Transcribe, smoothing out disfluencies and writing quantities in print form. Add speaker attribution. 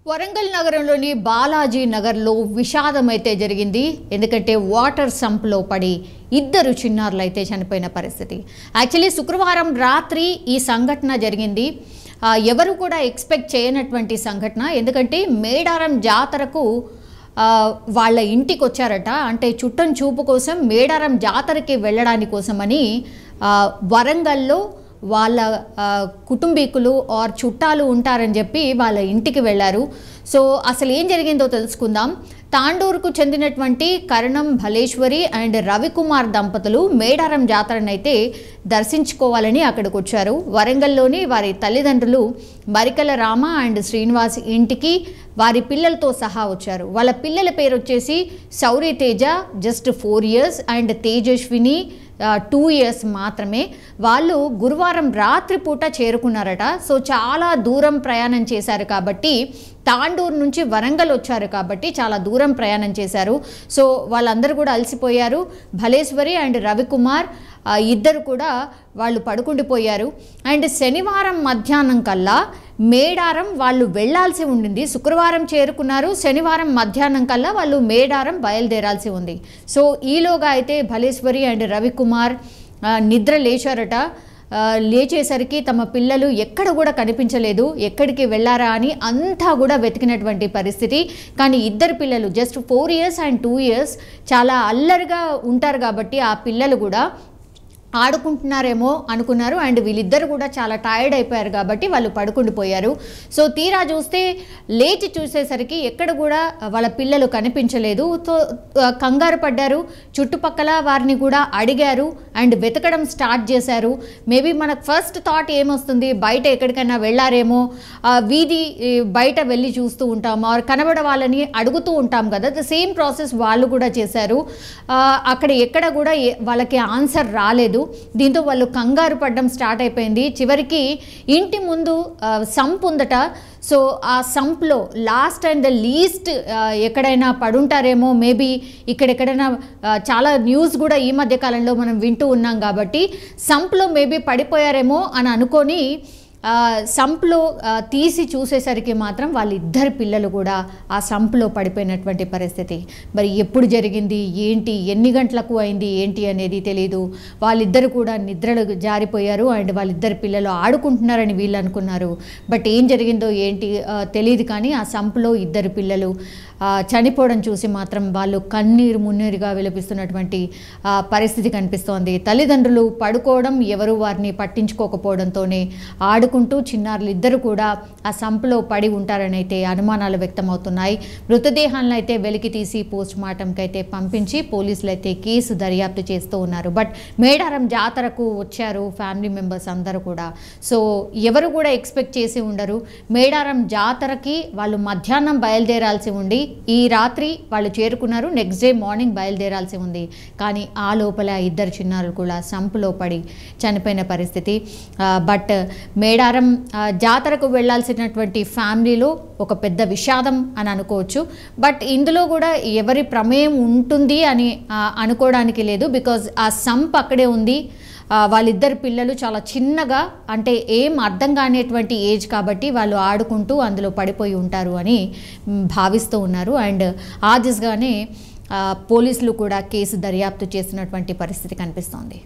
Speaker 1: వరంగల్ నగరంలోని బాలాజీ నగర్లో విషాదం అయితే జరిగింది. ఎందుకంటే వాటర్ సంప్లో పడి ఇద్దరు చిన్నారులు అయితే చనిపోయిన పరిస్థితి. యాక్చువల్లీ శుక్రవారం రాత్రి ఈ సంఘటన జరిగింది. ఎవరు కూడా ఎక్స్పెక్ట్ చేయనటువంటి సంఘటన. ఎందుకంటే మేడారం జాతరకు వాళ్ళ ఇంటికి వచ్చారట. అంటే చుట్టం చూపు కోసం మేడారం జాతరకి వెళ్ళడానికి కోసమని వరంగల్లో వాళ్ళ కుటుంబీకులు ఆర్ చుట్టాలు ఉంటారని చెప్పి వాళ్ళ ఇంటికి వెళ్ళారు. సో అసలు ఏం జరిగిందో తెలుసుకుందాం. తాండూరుకు చెందినటువంటి కరణం భలేశ్వరి అండ్ రవికుమార్ దంపతులు మేడారం జాతరనైతే దర్శించుకోవాలని అక్కడికి వచ్చారు. వరంగల్లోని వారి తల్లిదండ్రులు మరికల రామ అండ్ శ్రీనివాస్ ఇంటికి వారి పిల్లలతో సహా వచ్చారు. వాళ్ళ పిల్లల పేరు వచ్చేసి Shaurya Teja just 4 years and Tejaswini 2 years మాత్రమే. వాళ్ళు గురువారం రాత్రిపూట చేరుకున్నారట. సో చాలా దూరం ప్రయాణం చేశారు కాబట్టి, తాండూరు నుంచి వరంగల్ వచ్చారు కాబట్టి చాలా దూరం ప్రయాణం చేశారు. సో వాళ్ళందరూ కూడా అలసిపోయారు. భలేశ్వరి అండ్ రవికుమార్ ఇద్దరు కూడా వాళ్ళు పడుకుండిపోయారు. అండ్ శనివారం మధ్యాహ్నం కల్లా మేడారం వాళ్ళు వెళ్లాల్సి ఉండింది. శుక్రవారం చేరుకున్నారు, శనివారం మధ్యాహ్నం కల్లా వాళ్ళు మేడారం బయలుదేరాల్సి ఉంది. సో ఈలోగా అయితే భలేశ్వరి అండ్ రవికుమార్ నిద్ర లేచారట. లేచేసరికి తమ పిల్లలు ఎక్కడ కూడా కనిపించలేదు. ఎక్కడికి వెళ్ళారా అని అంతా కూడా వెతికినటువంటి పరిస్థితి. కానీ ఇద్దరు పిల్లలు జస్ట్ 4 years అండ్ 2 years చాలా అల్లరిగా ఉంటారు కాబట్టి ఆ పిల్లలు కూడా ఆడుకుంటున్నారేమో అనుకున్నారు. అండ్ వీళ్ళిద్దరు కూడా చాలా టైర్డ్ అయిపోయారు కాబట్టి వాళ్ళు పడుకుండిపోయారు. సో తీరా చూస్తే లేచి చూసేసరికి ఎక్కడ కూడా వాళ్ళ పిల్లలు కనిపించలేదు. సో కంగారు పడ్డారు. చుట్టుపక్కల వారిని కూడా అడిగారు అండ్ వెతకడం స్టార్ట్ చేశారు. మేబీ మనకు ఫస్ట్ థాట్ ఏమొస్తుంది, బయట ఎక్కడికైనా వెళ్ళారేమో, వీధి బయట వెళ్ళి చూస్తూ ఉంటాము ఆర్ కనబడ వాళ్ళని అడుగుతూ ఉంటాం కదా. ద సేమ్ ప్రాసెస్ వాళ్ళు కూడా చేశారు. అక్కడ ఎక్కడ కూడా వాళ్ళకి ఆన్సర్ రాలేదు. దీంతో వాళ్ళు కంగారు పడడం స్టార్ట్ అయిపోయింది. చివరికి ఇంటి ముందు సంప్ ఉందట. సో ఆ సంప్లో లాస్ట్ అండ్ ద లీస్ట్ ఎక్కడైనా పడుంటారేమో, మేబీ ఇక్కడెక్కడైనా చాలా న్యూస్ కూడా ఈ మధ్య కాలంలో మనం వింటూ ఉన్నాం కాబట్టి సంప్లో మేబీ పడిపోయారేమో అని అనుకొని సంప్లో తీసి చూసేసరికి మాత్రం వాళ్ళిద్దరు పిల్లలు కూడా ఆ సంప్లో పడిపోయినటువంటి పరిస్థితి. మరి ఎప్పుడు జరిగింది ఏంటి, ఎన్ని గంటలకు అయింది ఏంటి అనేది తెలియదు. వాళ్ళిద్దరు కూడా నిద్రలు జారిపోయారు అండ్ వాళ్ళిద్దరు పిల్లలు ఆడుకుంటున్నారని వీళ్ళు అనుకున్నారు. బట్ ఏం జరిగిందో ఏంటి తెలియదు. కానీ ఆ సంప్లో ఇద్దరు పిల్లలు చనిపోవడం చూసి మాత్రం వాళ్ళు కన్నీరు మున్నీరుగా విలపిస్తున్నటువంటి పరిస్థితి కనిపిస్తోంది. తల్లిదండ్రులు పడుకోవడం, ఎవరు వారిని పట్టించుకోకపోవడంతోనే ఆడుకుంటూ చిన్నారులు ఇద్దరు కూడా ఆ సంపులో పడి ఉంటారని అయితే అనుమానాలు వ్యక్తమవుతున్నాయి. మృతదేహాలను అయితే వెలికి తీసి పోస్ట్ మార్టంకి అయితే పంపించి పోలీసులు అయితే కేసు దర్యాప్తు చేస్తూ ఉన్నారు. బట్ మేడారం జాతరకు వచ్చారు ఫ్యామిలీ మెంబర్స్ అందరూ కూడా. సో ఎవరు కూడా ఎక్స్పెక్ట్ చేసి ఉండరు. మేడారం జాతరకి వాళ్ళు మధ్యాహ్నం బయలుదేరాల్సి ఉండి ఈ రాత్రి వాళ్ళు చేరుకున్నారు. నెక్స్ట్ డే మార్నింగ్ బయలుదేరాల్సి ఉంది. కానీ ఆ లోపల ఇద్దరు చిన్నారులు కూడా సంపులో పడి చనిపోయిన పరిస్థితి. బట్ మేడారం జాతరకు వెళ్లాల్సినటువంటి ఫ్యామిలీలో ఒక పెద్ద విషాదం అని అనుకోవచ్చు. బట్ ఇందులో కూడా ఎవరి ప్రమేయం ఉంటుంది అని అనుకోవడానికి లేదు. బికాజ్ ఆ సంప్ అక్కడే ఉంది. వాళ్ళిద్దరు పిల్లలు చాలా చిన్నగా, అంటే ఏం అర్థం కానిటువంటి ఏజ్ కాబట్టి వాళ్ళు ఆడుకుంటూ అందులో పడిపోయి ఉంటారు అని భావిస్తూ ఉన్నారు. అండ్ ఆ దిశగానే పోలీసులు కూడా కేసు దర్యాప్తు చేసినటువంటి పరిస్థితి కనిపిస్తోంది.